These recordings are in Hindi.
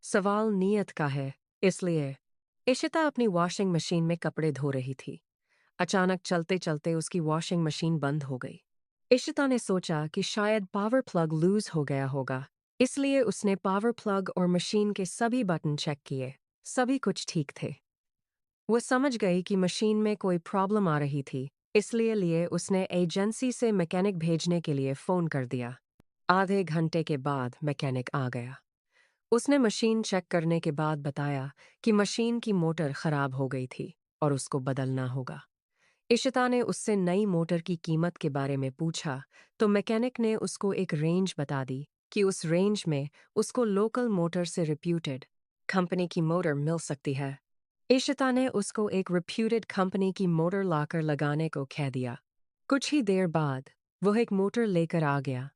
सवाल नीयत का है। इसलिए इशिता अपनी वॉशिंग मशीन में कपड़े धो रही थी। अचानक चलते चलते उसकी वॉशिंग मशीन बंद हो गई। इशिता ने सोचा कि शायद पावर प्लग लूज हो गया होगा। इसलिए उसने पावर प्लग और मशीन के सभी बटन चेक किए। सभी कुछ ठीक थे। वो समझ गई कि मशीन में कोई प्रॉब्लम आ रही थी। इसलिए उसने एजेंसी से मैकेनिक भेजने के लिए फ़ोन कर दिया। आधे घंटे के बाद मैकेनिक आ गया। उसने मशीन चेक करने के बाद बताया कि मशीन की मोटर खराब हो गई थी और उसको बदलना होगा। इशिता ने उससे नई मोटर की कीमत के बारे में पूछा तो मैकेनिक ने उसको एक रेंज बता दी कि उस रेंज में उसको लोकल मोटर से रिप्यूटेड कंपनी की मोटर मिल सकती है। इशिता ने उसको एक रिप्यूटेड कंपनी की मोटर लाकर लगाने को कह दिया। कुछ ही देर बाद वो एक मोटर लेकर आ गया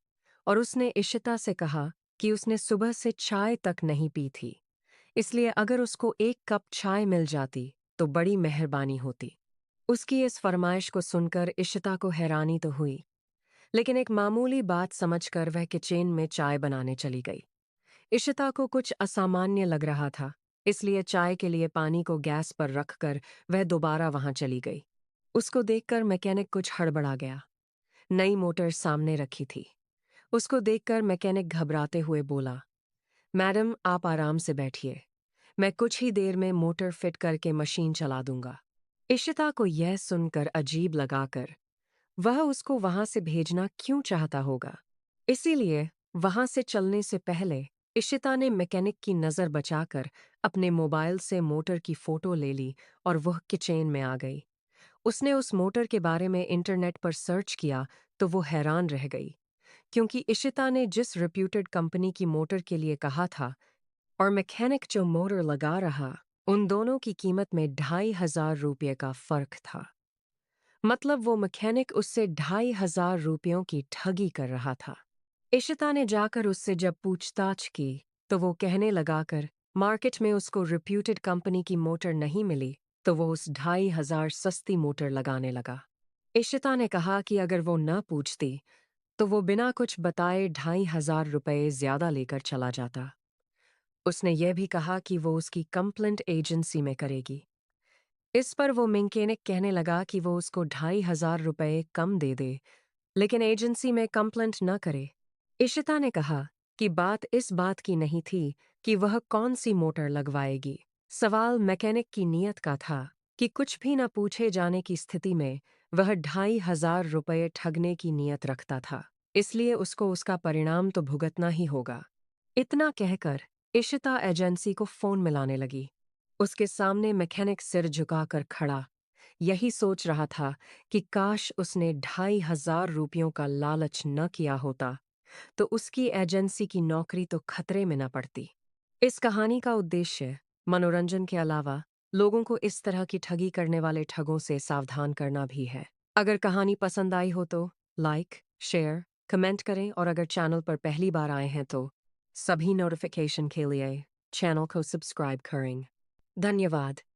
और उसने इशिता से कहा कि उसने सुबह से चाय तक नहीं पी थी, इसलिए अगर उसको एक कप चाय मिल जाती तो बड़ी मेहरबानी होती। उसकी इस फरमाइश को सुनकर इशिता को हैरानी तो हुई, लेकिन एक मामूली बात समझकर वह किचन में चाय बनाने चली गई। इशिता को कुछ असामान्य लग रहा था, इसलिए चाय के लिए पानी को गैस पर रखकर वह दोबारा वहां चली गई। उसको देखकर मैकेनिक कुछ हड़बड़ा गया। नई मोटर सामने रखी थी। उसको देखकर मैकेनिक घबराते हुए बोला, मैडम आप आराम से बैठिए, मैं कुछ ही देर में मोटर फिट करके मशीन चला दूंगा। इशिता को यह सुनकर अजीब लगाकर वह उसको वहां से भेजना क्यों चाहता होगा। इसीलिए वहां से चलने से पहले इशिता ने मैकेनिक की नज़र बचाकर अपने मोबाइल से मोटर की फोटो ले ली और वह किचन में आ गई। उसने उस मोटर के बारे में इंटरनेट पर सर्च किया तो वो हैरान रह गई, क्योंकि इशिता ने जिस रिप्यूटेड कंपनी की मोटर के लिए कहा था और मैकेनिक जो मोटर लगा रहा, उन दोनों की कीमत में 2,500 का फर्क था। मतलब वो मैकेनिक उससे 2,500 की ठगी कर रहा था। इशिता ने जाकर उससे जब पूछताछ की तो वो कहने लगाकर मार्केट में उसको रिप्यूटेड कंपनी की मोटर नहीं मिली, तो वो उस 2,500 सस्ती मोटर लगाने लगा। इशिता ने कहा कि अगर वो न पूछती तो वो बिना कुछ बताए 2,500 ज्यादा लेकर चला जाता। उसने यह भी कहा कि वो उसकी कंप्लेंट एजेंसी में करेगी। इस पर वो मैकेनिक कहने लगा कि वो उसको 2,500 कम दे दे, लेकिन एजेंसी में कंप्लेंट न करे। इशिता ने कहा कि बात इस बात की नहीं थी कि वह कौन सी मोटर लगवाएगी। सवाल मैकेनिक की नियत का था कि कुछ भी न पूछे जाने की स्थिति में वह 2,500 ठगने की नियत रखता था, इसलिए उसको उसका परिणाम तो भुगतना ही होगा। इतना कहकर इशिता एजेंसी को फोन मिलाने लगी। उसके सामने मैकेनिक सिर झुकाकर खड़ा यही सोच रहा था कि काश उसने 2,500 का लालच न किया होता तो उसकी एजेंसी की नौकरी तो खतरे में न पड़ती। इस कहानी का उद्देश्य मनोरंजन के अलावा लोगों को इस तरह की ठगी करने वाले ठगों से सावधान करना भी है। अगर कहानी पसंद आई हो तो लाइक, शेयर, कमेंट करें और अगर चैनल पर पहली बार आए हैं तो सभी नोटिफिकेशन के लिए चैनल को सब्सक्राइब करें। धन्यवाद।